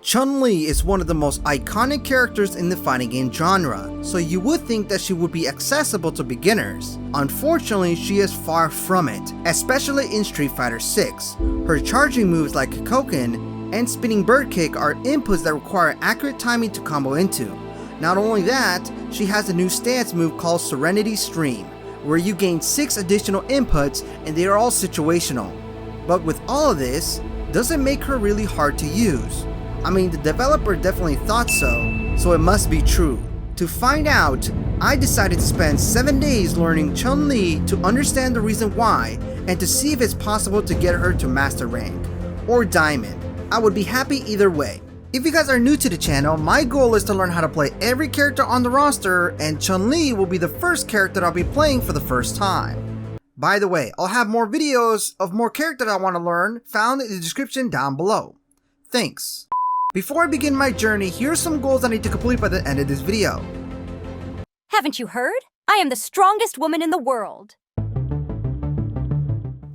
Chun-Li is one of the most iconic characters in the fighting game genre, so you would think that she would be accessible to beginners. Unfortunately, she is far from it, especially in Street Fighter 6. Her charging moves like Koken and spinning bird kick are inputs that require accurate timing to combo into. Not only that, she has a new stance move called Serenity Stream, where you gain 6 additional inputs and they are all situational. But with all of this, does it make her really hard to use? I mean, the developer definitely thought so it must be true. To find out, I decided to spend 7 days learning Chun-Li to understand the reason why and to see if it's possible to get her to Master Rank or Diamond. I would be happy either way. If you guys are new to the channel, my goal is to learn how to play every character on the roster, and Chun-Li will be the first character I'll be playing for the first time. By the way, I'll have more videos of more characters I want to learn found in the description down below. Thanks. Before I begin my journey, here's some goals I need to complete by the end of this video. Haven't you heard? I am the strongest woman in the world.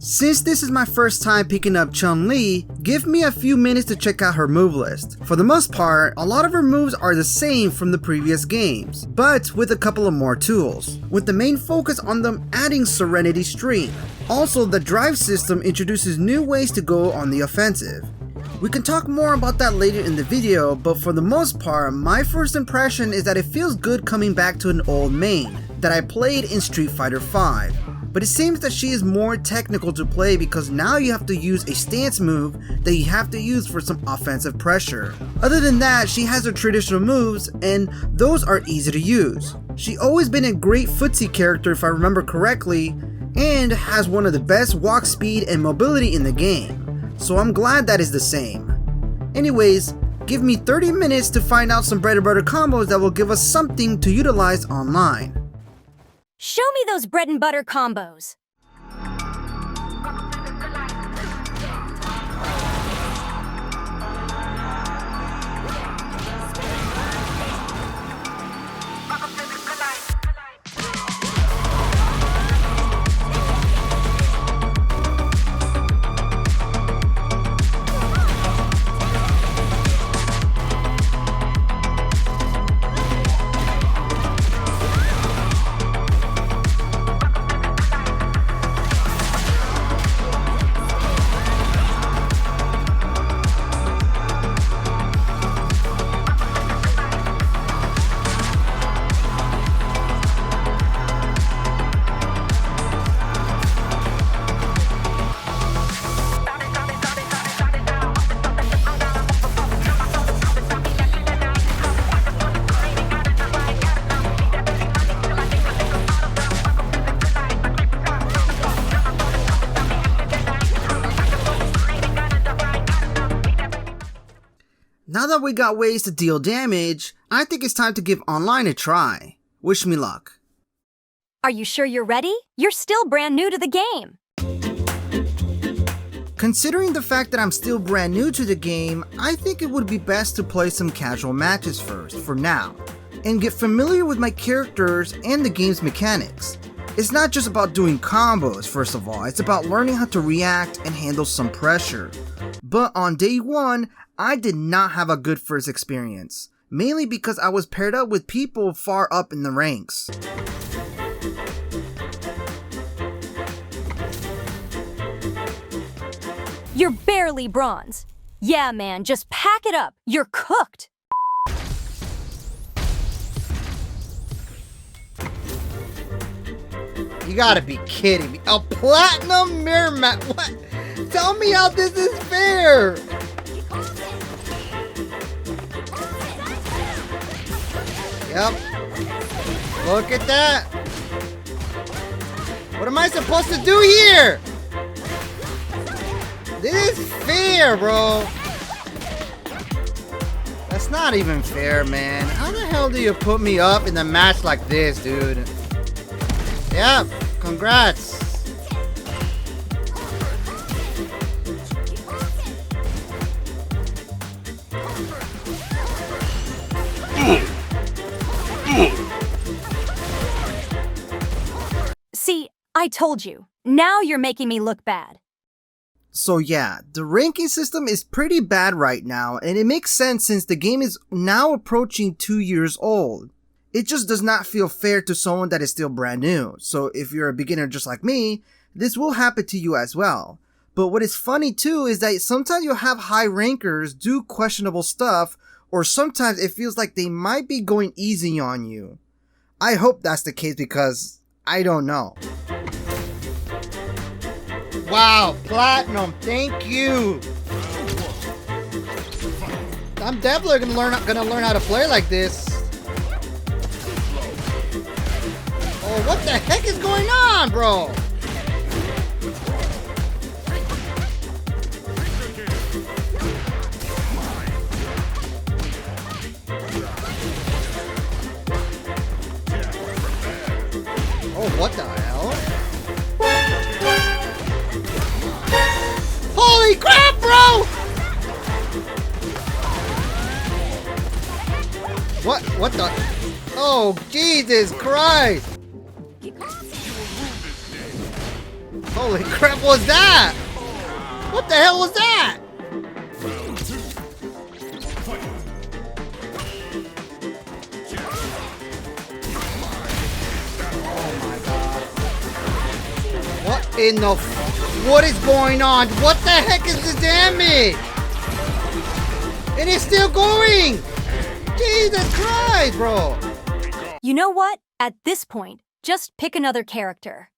Since this is my first time picking up Chun-Li, give me a few minutes to check out her move list. For the most part, a lot of her moves are the same from the previous games, but with a couple of more tools, with the main focus on them adding Serenity Stream. Also, the drive system introduces new ways to go on the offensive. We can talk more about that later in the video, but for the most part, my first impression is that it feels good coming back to an old main that I played in Street Fighter 5. But it seems that she is more technical to play because now you have to use a stance move that you have to use for some offensive pressure. Other than that, she has her traditional moves and those are easy to use. She's always been a great footsie character if I remember correctly, and has one of the best walk speed and mobility in the game. So I'm glad that is the same. Anyways, give me 30 minutes to find out some bread and butter combos that will give us something to utilize online. Show me those bread and butter combos. Now that we got ways to deal damage, I think it's time to give online a try. Wish me luck. Are you sure you're ready? You're still brand new to the game. Considering the fact that I'm still brand new to the game, I think it would be best to play some casual matches first, for now, and get familiar with my characters and the game's mechanics. It's not just about doing combos, first of all, it's about learning how to react and handle some pressure. But on day 1, I did not have a good first experience, mainly because I was paired up with people far up in the ranks. You're barely bronze. Yeah, man, just pack it up. You're cooked. You gotta be kidding me. A platinum mirror mat? What? Tell me how this is fair! Yep. Look at that. What am I supposed to do here? This is fair, bro. That's not even fair, man. How the hell do you put me up in a match like this, dude? Yep. Congrats. See, I told you. Now you're making me look bad. So yeah, the ranking system is pretty bad right now, and it makes sense since the game is now approaching 2 years old. It just does not feel fair to someone that is still brand new, so if you're a beginner just like me, this will happen to you as well. But what is funny too is that sometimes you'll have high rankers do questionable stuff, or sometimes it feels like they might be going easy on you. I hope that's the case because I don't know. Wow, platinum, thank you! I'm definitely gonna learn how to play like this. Oh, what the heck is going on, bro? Oh, what the hell? Holy crap, bro! What the? Oh, Jesus Christ! Holy crap, what was that? What the hell was that? Oh my god. What in the what is going on? What the heck is this damage? And it's still going! Jesus Christ, bro! You know what? At this point, just pick another character.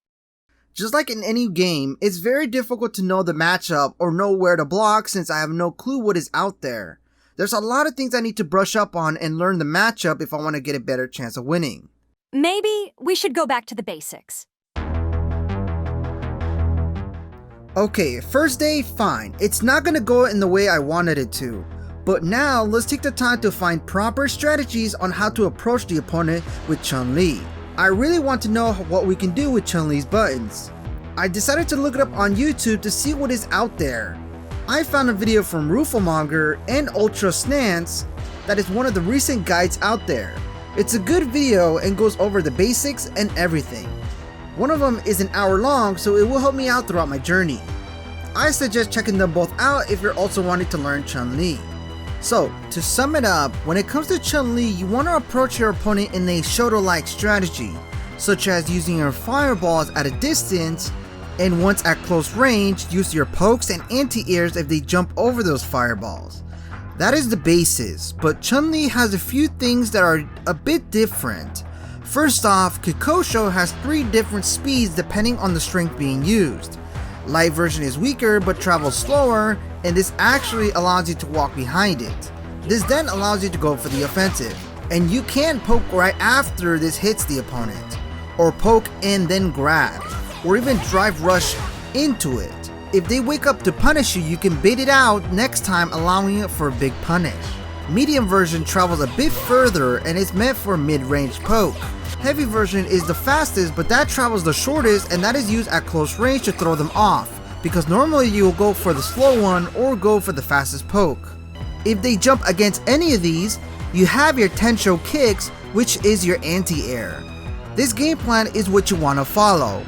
Just like in any game, it's very difficult to know the matchup or know where to block since I have no clue what is out there. There's a lot of things I need to brush up on and learn the matchup if I want to get a better chance of winning. Maybe we should go back to the basics. Okay, first day, fine. It's not gonna go in the way I wanted it to. But now, let's take the time to find proper strategies on how to approach the opponent with Chun-Li. I really want to know what we can do with Chun-Li's buttons. I decided to look it up on YouTube to see what is out there. I found a video from Rufelmonger and Ultra Snance that is one of the recent guides out there. It's a good video and goes over the basics and everything. One of them is an hour long, so it will help me out throughout my journey. I suggest checking them both out if you're also wanting to learn Chun-Li. So, to sum it up, when it comes to Chun-Li, you want to approach your opponent in a Shoto-like strategy, such as using your fireballs at a distance, and once at close range, use your pokes and anti-airs if they jump over those fireballs. That is the basis, but Chun-Li has a few things that are a bit different. First off, Kikosho has 3 different speeds depending on the strength being used. Light version is weaker but travels slower, and this actually allows you to walk behind it. This then allows you to go for the offensive, and you can poke right after this hits the opponent, or poke and then grab, or even drive rush into it. If they wake up to punish you, you can bait it out next time, allowing it for a big punish. Medium version travels a bit further and is meant for mid-range poke. Heavy version is the fastest, but that travels the shortest, and that is used at close range to throw them off, because normally you will go for the slow one or go for the fastest poke. If they jump against any of these, you have your Tensho kicks, which is your anti-air. This game plan is what you want to follow.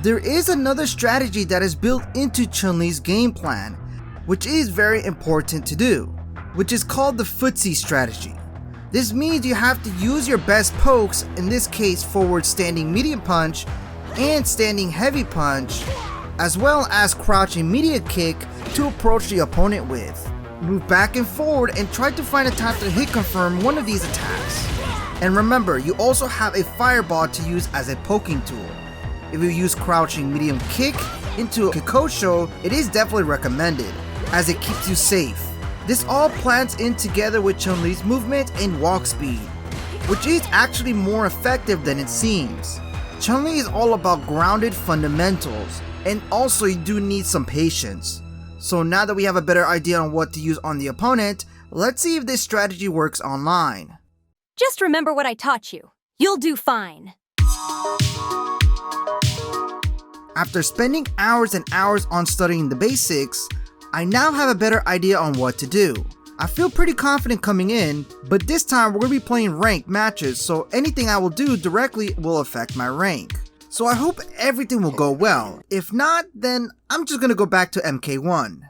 There is another strategy that is built into Chun-Li's game plan, which is very important to do, which is called the footsie strategy. This means you have to use your best pokes, in this case forward standing medium punch and standing heavy punch, as well as crouch immediate kick to approach the opponent with. Move back and forward and try to find a time to hit confirm one of these attacks. And remember, you also have a fireball to use as a poking tool. If you use crouching medium kick into a Kikosho, it is definitely recommended, as it keeps you safe. This all plans in together with Chun-Li's movement and walk speed, which is actually more effective than it seems. Chun-Li is all about grounded fundamentals, and also you do need some patience. So now that we have a better idea on what to use on the opponent, let's see if this strategy works online. Just remember what I taught you. You'll do fine. After spending hours and hours on studying the basics, I now have a better idea on what to do. I feel pretty confident coming in, but this time we're going to be playing ranked matches, so anything I will do directly will affect my rank. so I hope everything will go well. If not, then I'm just gonna go back to MK1.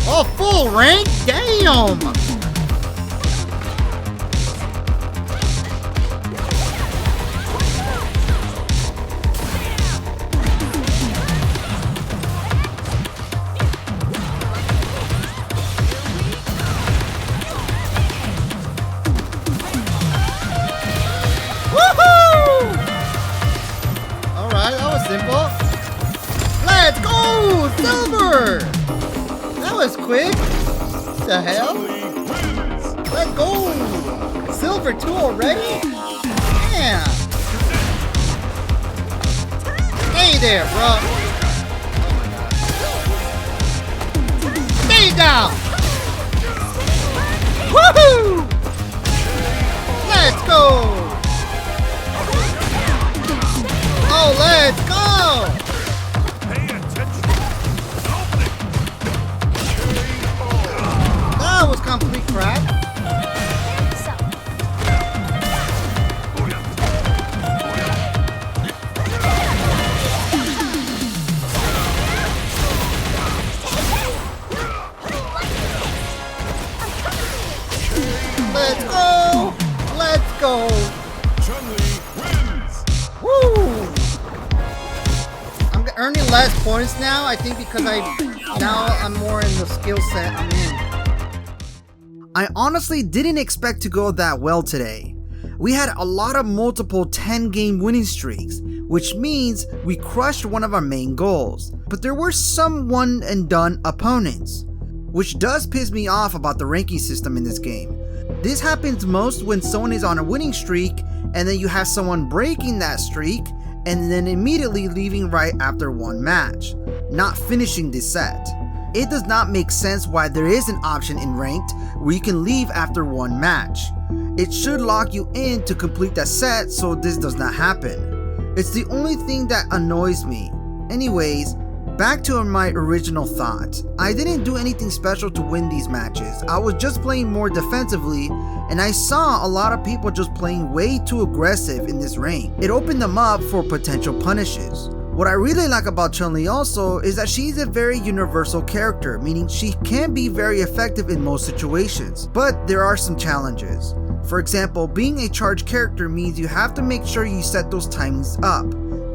Oh, full rank? Damn! Woohoo! Alright, that was simple. Let's go! Silver! That was quick! The hell? Let's go! Silver 2 already? Damn! Stay there, bro! Stay down! Woohoo! Let's go! Oh, let's go! That was complete crap. Let's go! Let's go! Chun-Li wins! Woo! I'm earning less points now, I think, because I'm more in the skill set I'm in. I honestly didn't expect to go that well today. We had a lot of multiple 10-game winning streaks, which means we crushed one of our main goals. But there were some one-and-done opponents, which does piss me off about the ranking system in this game. This happens most when someone is on a winning streak and then you have someone breaking that streak and then immediately leaving right after one match, not finishing this set. It does not make sense why there is an option in ranked where you can leave after one match. It should lock you in to complete that set so this does not happen. It's the only thing that annoys me. Anyways, back to my original thought. I didn't do anything special to win these matches. I was just playing more defensively and I saw a lot of people just playing way too aggressive in this rank. It opened them up for potential punishes. What I really like about Chun-Li also is that she's a very universal character, meaning she can be very effective in most situations, but there are some challenges. For example, being a charged character means you have to make sure you set those timings up.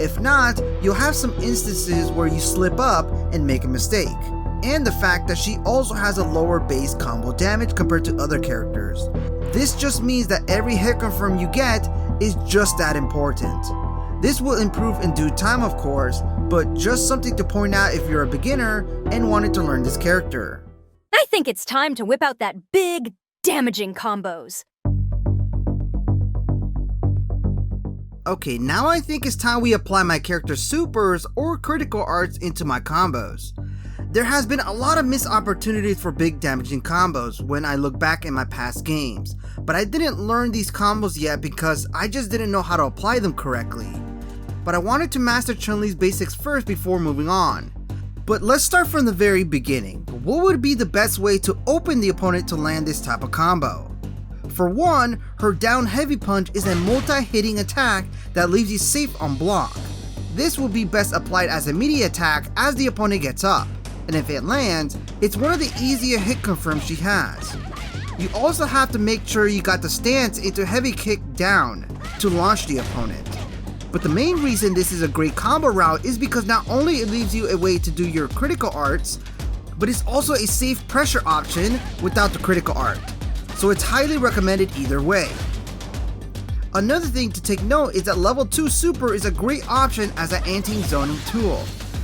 If not, you'll have some instances where you slip up and make a mistake. And the fact that she also has a lower base combo damage compared to other characters. This just means that every hit confirm you get is just that important. This will improve in due time, of course, but just something to point out if you're a beginner and wanted to learn this character. I think it's time to whip out that big, damaging combos. Okay, now I think it's time we apply my character's supers or critical arts into my combos. There has been a lot of missed opportunities for big damaging combos when I look back in my past games, but I didn't learn these combos yet because I just didn't know how to apply them correctly. But I wanted to master Chun-Li's basics first before moving on. But let's start from the very beginning. What would be the best way to open the opponent to land this type of combo? For one, her down heavy punch is a multi-hitting attack that leaves you safe on block. This will be best applied as a melee attack as the opponent gets up, and if it lands, it's one of the easier hit confirms she has. You also have to make sure you got the stance into heavy kick down to launch the opponent. But the main reason this is a great combo route is because not only it leaves you a way to do your critical arts, but it's also a safe pressure option without the critical art. So it's highly recommended either way. Another thing to take note is that level 2 super is a great option as an anti-zoning tool,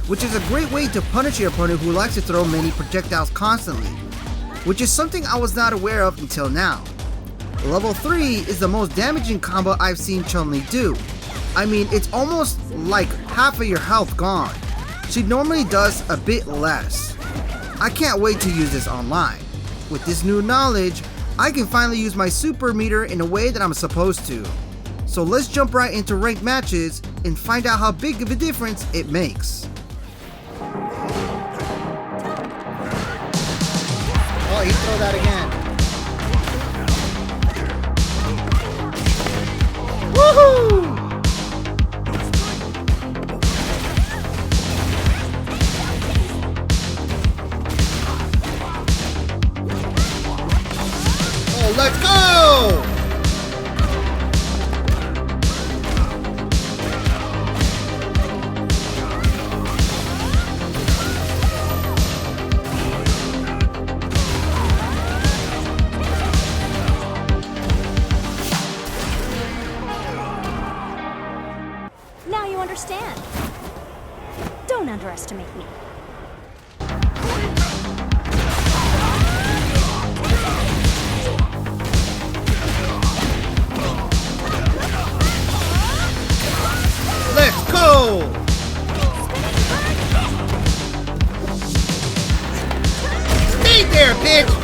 which is a great way to punish your opponent who likes to throw many projectiles constantly, which is something I was not aware of until now. Level 3 is the most damaging combo I've seen Chun-Li do. I mean, it's almost like half of your health gone. She normally does a bit less. I can't wait to use this online. With this new knowledge, I can finally use my super meter in a way that I'm supposed to. So let's jump right into ranked matches and find out how big of a difference it makes. Oh, he threw that again. Woohoo! Oh, let's go! Now you understand. Don't underestimate me. Let's go! Stay there, bitch!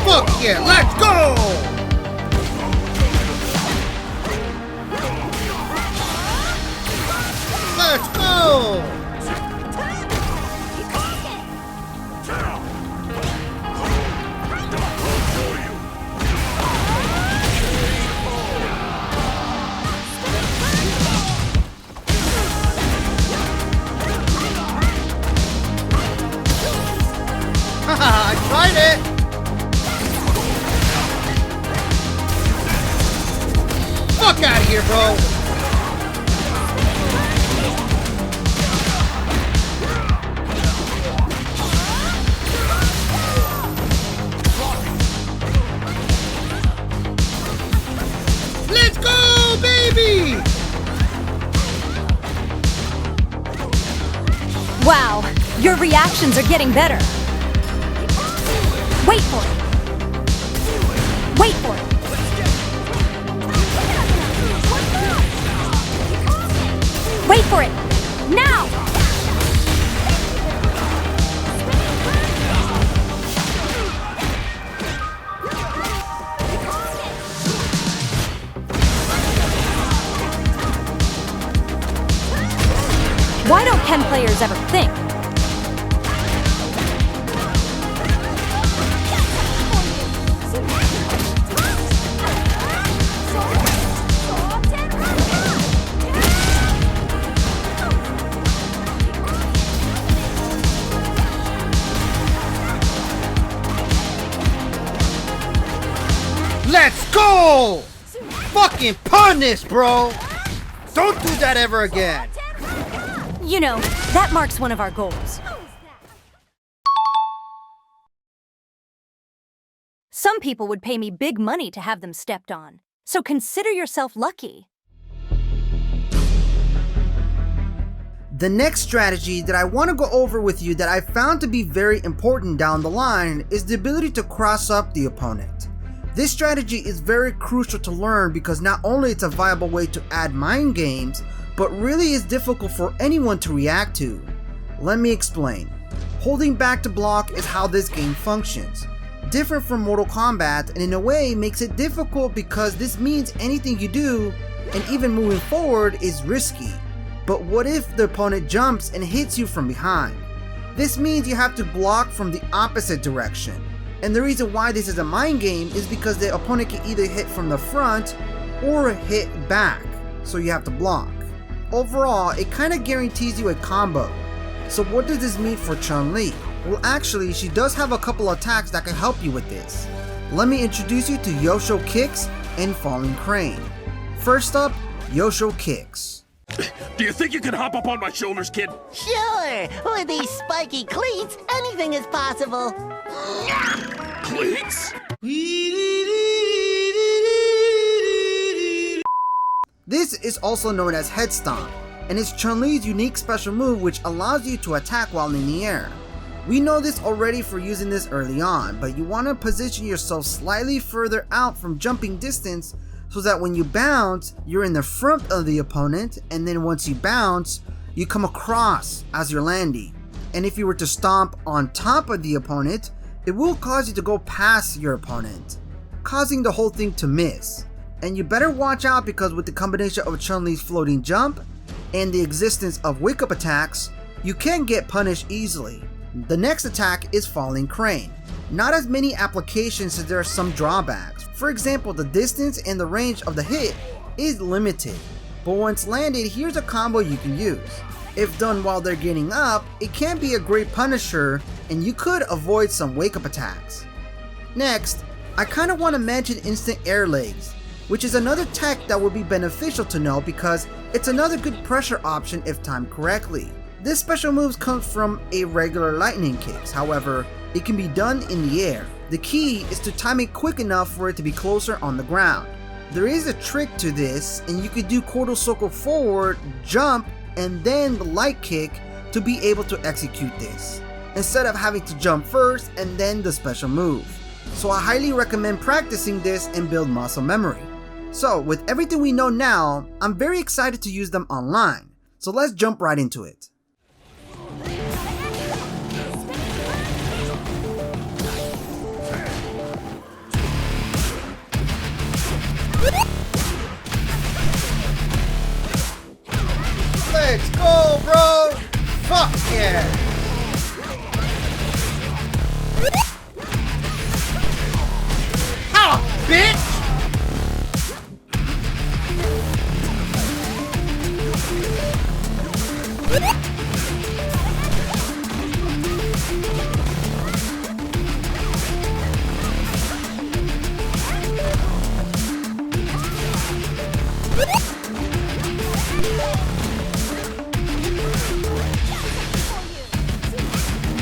Fuck yeah, let's go! Let's go! Haha, I tried it! Fuck out of here, bro! Let's go, baby! Wow, your reactions are getting better. Wait for it. Wait for it. Wait for it. Now! Why don't Ken players ever think? Let's go! Fucking punish, bro! Don't do that ever again! You know, that marks one of our goals. Some people would pay me big money to have them stepped on, so consider yourself lucky. The next strategy that I want to go over with you that I found to be very important down the line is the ability to cross up the opponent. This strategy is very crucial to learn because not only it's a viable way to add mind games, but really is difficult for anyone to react to. Let me explain. Holding back to block is how this game functions. Different from Mortal Kombat, and in a way makes it difficult because this means anything you do, and even moving forward, is risky. But what if the opponent jumps and hits you from behind? This means you have to block from the opposite direction. And the reason why this is a mind game is because the opponent can either hit from the front or hit back, so you have to block. Overall, it kind of guarantees you a combo. So what does this mean for Chun-Li? Well, actually, she does have a couple attacks that can help you with this. Let me introduce you to Yosho Kicks and Falling Crane. First up, Yosho Kicks. Do you think you can hop up on my shoulders, kid? Sure! With these spiky cleats, anything is possible. Cleats? This is also known as Head Stomp, and it's Chun-Li's unique special move which allows you to attack while in the air. We know this already for using this early on, but you want to position yourself slightly further out from jumping distance so that when you bounce, you're in the front of the opponent, and then once you bounce, you come across as you're landing. And if you were to stomp on top of the opponent, it will cause you to go past your opponent, causing the whole thing to miss. And you better watch out, because with the combination of Chun-Li's floating jump and the existence of wake-up attacks, you can get punished easily. The next attack is Falling Crane. Not as many applications as there are some drawbacks. For example, the distance and the range of the hit is limited, but once landed, here's a combo you can use. If done while they're getting up, it can be a great punisher, and you could avoid some wake-up attacks. Next, I kinda wanna mention instant air legs, which is another tech that would be beneficial to know because it's another good pressure option if timed correctly. This special move comes from a regular lightning kicks, however, it can be done in the air. The key is to time it quick enough for it to be closer on the ground. There is a trick to this, and you could do Kodo Soko forward, jump, and then the light kick to be able to execute this, instead of having to jump first and then the special move. So I highly recommend practicing this and build muscle memory. So with everything we know now, I'm very excited to use them online. So let's jump right into it. Let's go, bro! Fuck yeah! How, bitch!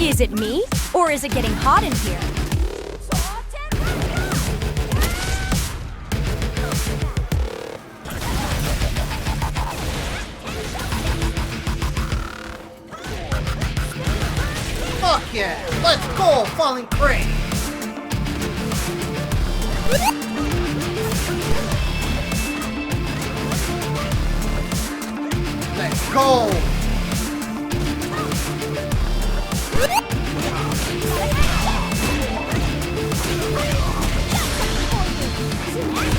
Is it me? Or is it getting hot in here? Fuck yeah! Let's go, Falling Crane! Let's go!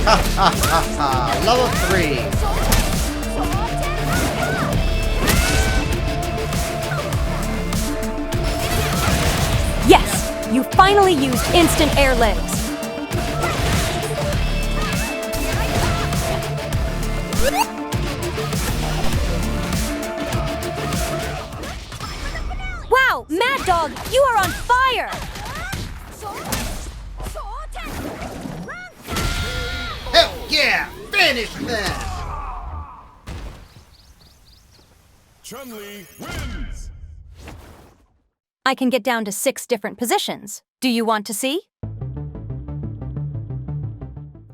Ha ha ha ha! Level 3! Yes! You finally used instant air legs! Wow! Mad Dog, you are on fire! Hell yeah! Finish them! Chun-Li wins! I can get down to 6 different positions. Do you want to see?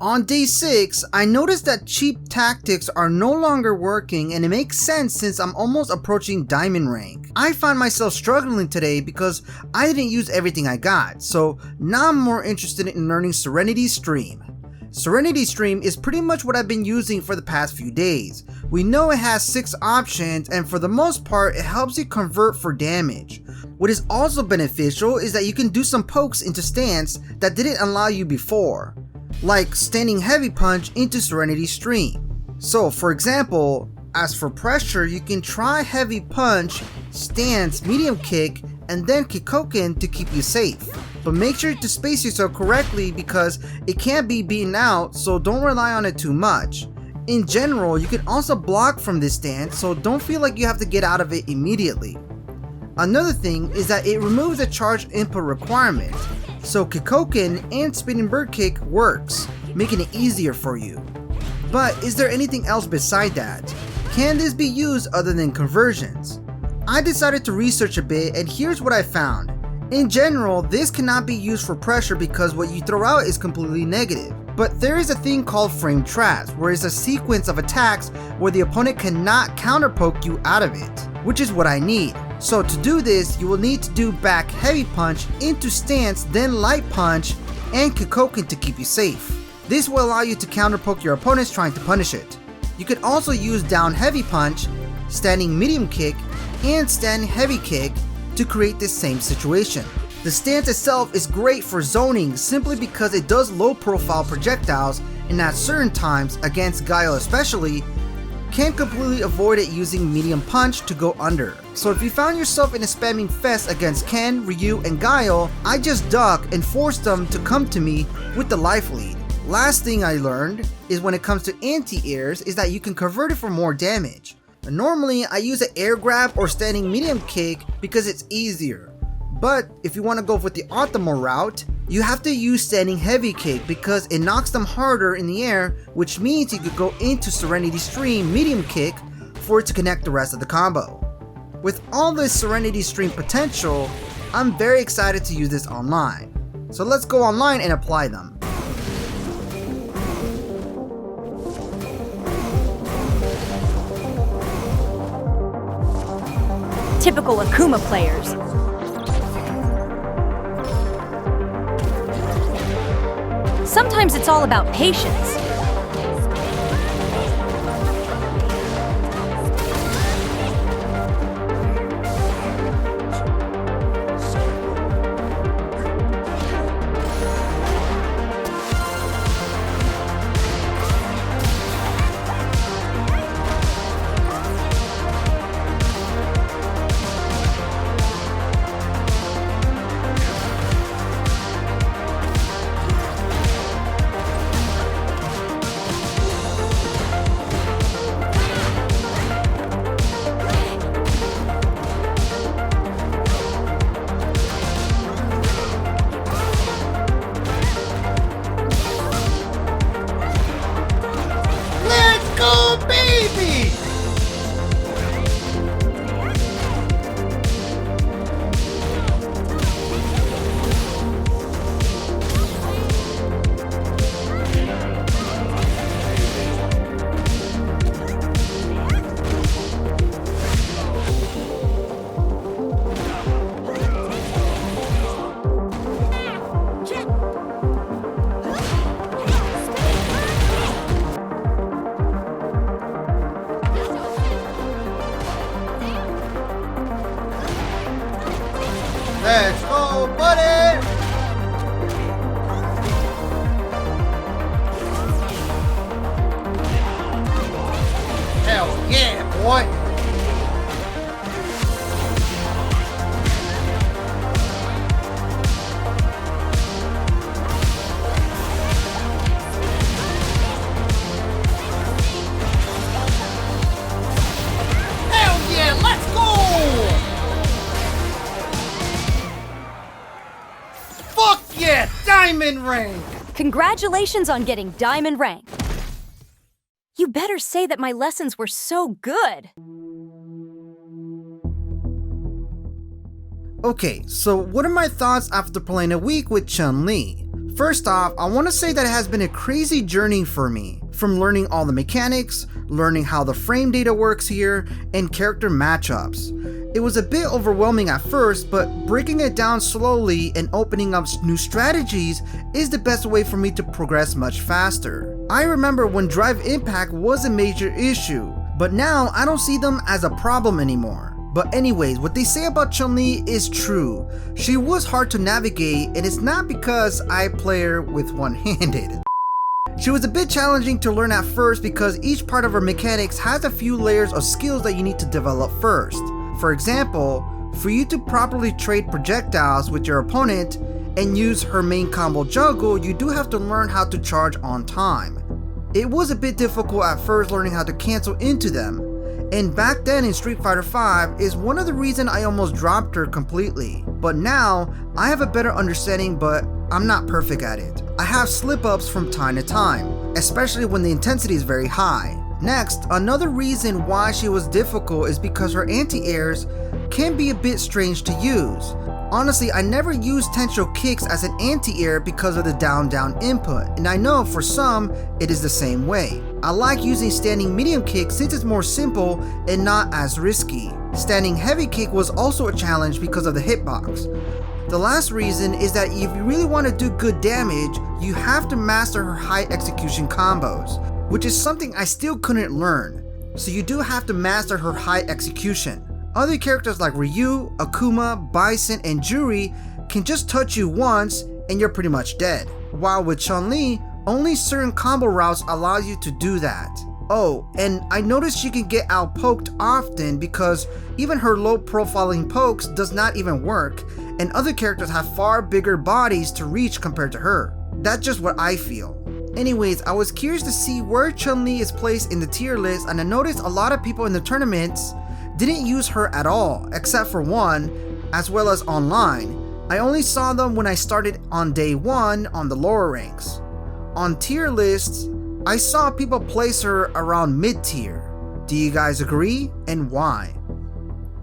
On day 6, I noticed that cheap tactics are no longer working, and it makes sense since I'm almost approaching diamond rank. I find myself struggling today because I didn't use everything I got, so now I'm more interested in learning Serenity Stream. Serenity Stream is pretty much what I've been using for the past few days. We know it has 6 options, and for the most part it helps you convert for damage. What is also beneficial is that you can do some pokes into stance that didn't allow you before, like standing heavy punch into Serenity Stream. So for example, as for pressure, you can try heavy punch, stance, medium kick, and then Kikoken to keep you safe. But make sure to space yourself correctly because it can be beaten out, so don't rely on it too much. In general, you can also block from this stance, so don't feel like you have to get out of it immediately. Another thing is that it removes a charge input requirement, so Kikoken and Spinning Bird Kick works, making it easier for you. But is there anything else beside that? Can this be used other than conversions? I decided to research a bit, and here's what I found. In general, this cannot be used for pressure because what you throw out is completely negative. But there is a thing called frame traps, where it's a sequence of attacks where the opponent cannot counter poke you out of it, which is what I need. So to do this, you will need to do back heavy punch into stance, then light punch, and Kikoken to keep you safe. This will allow you to counterpoke your opponents trying to punish it. You could also use down heavy punch, standing medium kick, and standing heavy kick to create this same situation. The stance itself is great for zoning simply because it does low profile projectiles, and at certain times, against Guile especially, can completely avoid it using medium punch to go under. So if you found yourself in a spamming fest against Ken, Ryu, and Guile, I just duck and force them to come to me with the life lead. Last thing I learned is when it comes to anti-airs is that you can convert it for more damage. Normally I use an air grab or standing medium kick because it's easier. But if you want to go with the optimal route, you have to use standing heavy kick because it knocks them harder in the air, which means you could go into Serenity Stream medium kick for it to connect the rest of the combo. With all this Serenity Stream potential, I'm very excited to use this online. So let's go online and apply them. Typical Akuma players. Sometimes it's all about patience. Let's go, buddy! Hell yeah, boy! Hell yeah, let's go! Fuck yeah, diamond rank! Congratulations on getting diamond rank. You better say that my lessons were so good. Okay, so what are my thoughts after playing a week with Chun-Li? First off, I want to say that it has been a crazy journey for me, from learning all the mechanics, learning how the frame data works here, and character matchups. It was a bit overwhelming at first, but breaking it down slowly and opening up new strategies is the best way for me to progress much faster. I remember when drive impact was a major issue, but now I don't see them as a problem anymore. But anyways, what they say about Chun-Li is true. She was hard to navigate, and it's not because I play her with one-handed. She was a bit challenging to learn at first because each part of her mechanics has a few layers of skills that you need to develop first. For example, for you to properly trade projectiles with your opponent and use her main combo juggle, you do have to learn how to charge on time. It was a bit difficult at first learning how to cancel into them, and back then in Street Fighter V is one of the reasons I almost dropped her completely. But now, I have a better understanding, but I'm not perfect at it. I have slip-ups from time to time, especially when the intensity is very high. Next, another reason why she was difficult is because her anti-airs can be a bit strange to use. Honestly, I never used tensho kicks as an anti-air because of the down-down input, and I know for some, it is the same way. I like using standing medium kick since it's more simple and not as risky. Standing heavy kick was also a challenge because of the hitbox. The last reason is that if you really want to do good damage, you have to master her high execution combos, which is something I still couldn't learn. So you do have to master her high execution. Other characters like Ryu, Akuma, Bison, and Juri can just touch you once and you're pretty much dead. While with Chun-Li, only certain combo routes allow you to do that. Oh, and I noticed she can get out-poked often because even her low profiling pokes does not even work, and other characters have far bigger bodies to reach compared to her. That's just what I feel. Anyways, I was curious to see where Chun-Li is placed in the tier list, and I noticed a lot of people in the tournaments didn't use her at all, except for one, as well as online. I only saw them when I started on day 1 on the lower ranks. On tier lists, I saw people place her around mid-tier. Do you guys agree, and why?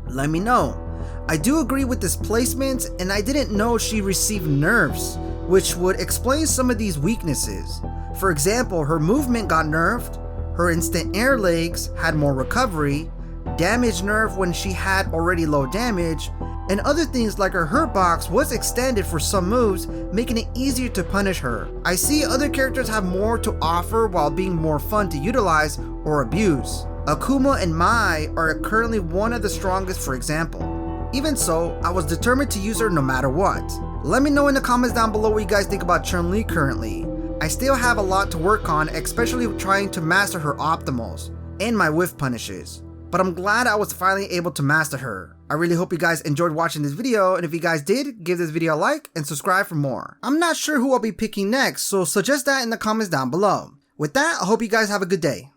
Let me know. I do agree with this placement, and I didn't know she received nerfs, which would explain some of these weaknesses. For example, her movement got nerfed, her instant air legs had more recovery, damage nerf when she had already low damage, and other things like her hurt box was extended for some moves, making it easier to punish her. I see other characters have more to offer while being more fun to utilize or abuse. Akuma and Mai are currently one of the strongest, for example. Even so, I was determined to use her no matter what. Let me know in the comments down below what you guys think about Chun-Li currently. I still have a lot to work on, especially trying to master her optimals and my whiff punishes. But I'm glad I was finally able to master her. I really hope you guys enjoyed watching this video, and if you guys did, give this video a like and subscribe for more. I'm not sure who I'll be picking next, so suggest that in the comments down below. With that, I hope you guys have a good day.